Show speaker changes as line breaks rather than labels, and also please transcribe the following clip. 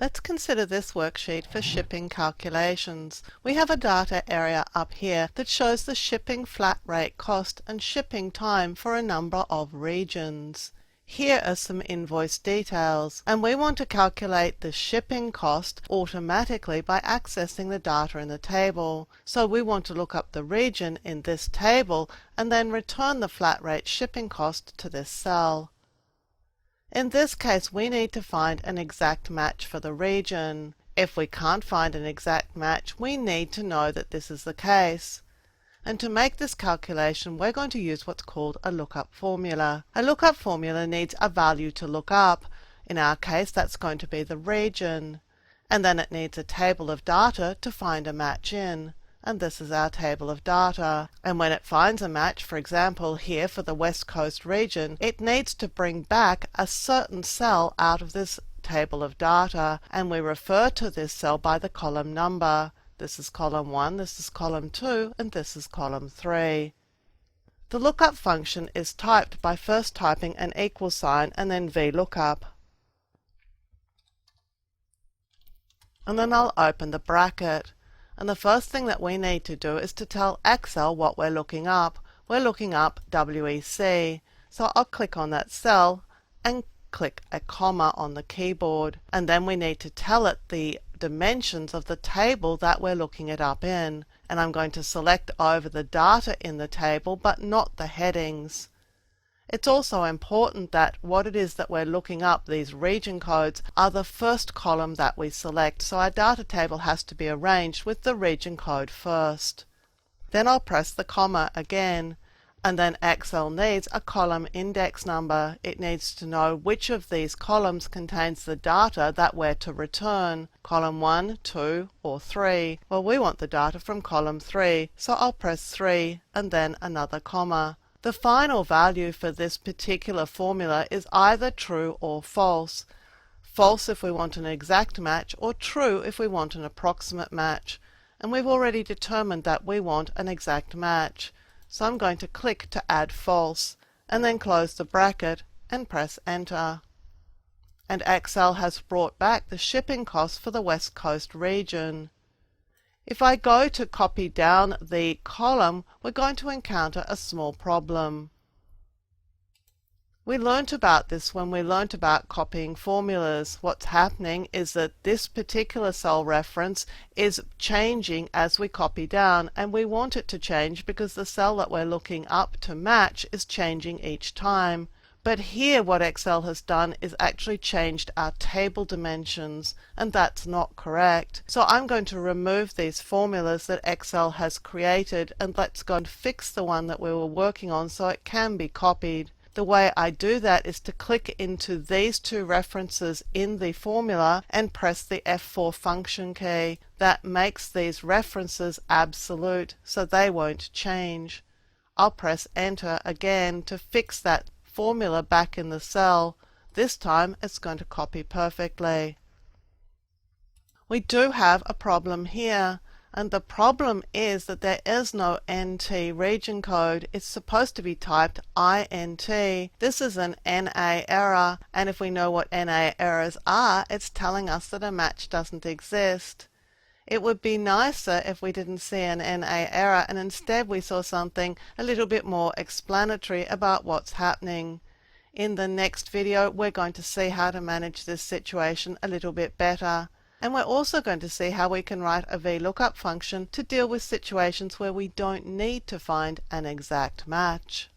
Let's consider this worksheet for shipping calculations. We have a data area up here that shows the shipping flat rate cost and shipping time for a number of regions. Here are some invoice details, and we want to calculate the shipping cost automatically by accessing the data in the table. So we want to look up the region in this table and then return the flat rate shipping cost to this cell. In this case, we need to find an exact match for the region. If we can't find an exact match, we need to know that this is the case. And to make this calculation, we're going to use what's called a lookup formula. A lookup formula needs a value to look up. In our case, that's going to be the region. And then it needs a table of data to find a match in. And this is our table of data. And when it finds a match, for example here for the West Coast region, it needs to bring back a certain cell out of this table of data, and we refer to this cell by the column number. This is column 1, this is column 2, and this is column 3. The lookup function is typed by first typing an equal sign and then VLOOKUP. And then I'll open the bracket. And the first thing that we need to do is to tell Excel what we're looking up. We're looking up WEC. So I'll click on that cell and click a comma on the keyboard. And then we need to tell it the dimensions of the table that we're looking it up in. And I'm going to select over the data in the table, but not the headings. It's also important that what it is that we're looking up, these region codes, are the first column that we select, so our data table has to be arranged with the region code first. Then I'll press the comma again, and then Excel needs a column index number. It needs to know which of these columns contains the data that we're to return, column 1, 2, or 3. Well, we want the data from column 3, so I'll press 3 and then another comma. The final value for this particular formula is either true or false. False if we want an exact match, or true if we want an approximate match. And we've already determined that we want an exact match. So I'm going to click to add false, and then close the bracket and press enter. And Excel has brought back the shipping cost for the West Coast region. If I go to copy down the column, we're going to encounter a small problem. We learnt about this when we learnt about copying formulas. What's happening is that this particular cell reference is changing as we copy down, and we want it to change because the cell that we're looking up to match is changing each time. But here what Excel has done is actually changed our table dimensions, and that's not correct. So I'm going to remove these formulas that Excel has created, and let's go and fix the one that we were working on so it can be copied. The way I do that is to click into these two references in the formula and press the F4 function key. That makes these references absolute, so they won't change. I'll press enter again to fix that formula back in the cell. This time it's going to copy perfectly. We do have a problem here, and the problem is that there is no NT region code. It's supposed to be typed INT. This is an NA error, and if we know what NA errors are, it's telling us that a match doesn't exist. It would be nicer if we didn't see an NA error and instead we saw something a little bit more explanatory about what's happening. In the next video, we're going to see how to manage this situation a little bit better. And we're also going to see how we can write a VLOOKUP function to deal with situations where we don't need to find an exact match.